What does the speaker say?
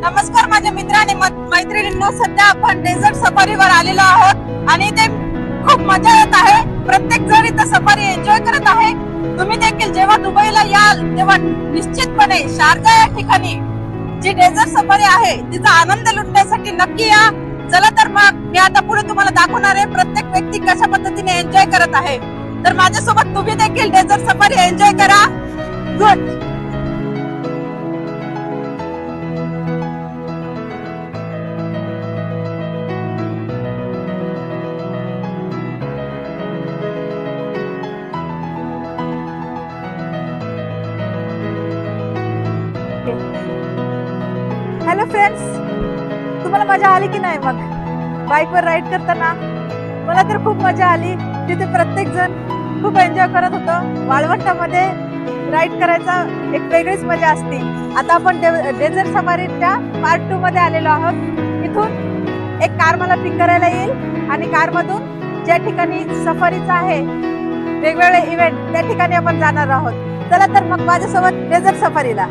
नमस्कार माझ्या मित्र आणि मैत्रिणींनो, सध्या आपण डेझर्ट सफारीवर आलेलो आहोत आणि इथे खूप मजा येत आहे. प्रत्येक जण इथे सफारी एन्जॉय करत आहे. तुम्ही देखील जेव्हा दुबईला याल तेव्हा निश्चितपणे शारजा या ठिकाणी जी डेझर्ट सफारी आहे तिचा आनंद लुटण्यासाठी नक्की या. चला तर मग मी आता पुढे तुम्हाला दाखवणार आहे प्रत्येक व्यक्ती कशा पद्धतीने एन्जॉय करत आहे. तर माझ्यासोबत तुम्ही देखील डेझर्ट सफारी एन्जॉय करा. गुड. हॅलो फ्रेंड्स, तुम्हाला मजा आली की नाही? मग बाईकवर राईड करताना मला तर खूप मजा आली. तिथे प्रत्येक जण खूप एन्जॉय करत होतं. वाळवंटामध्ये राईड करायचा एक वेगळीच मजा असते. आता आपण डेझर्ट सफारीच्या पार्ट 2 मध्ये आलेलो आहोत. इथून एक कार मला पिक करायला येईल आणि कार मधून ज्या ठिकाणी सफारीचा आहे वेगवेगळे इव्हेंट त्या ठिकाणी आपण जाणार आहोत. चला तर मग माझ्यासोबत डेझर्ट सफारीला.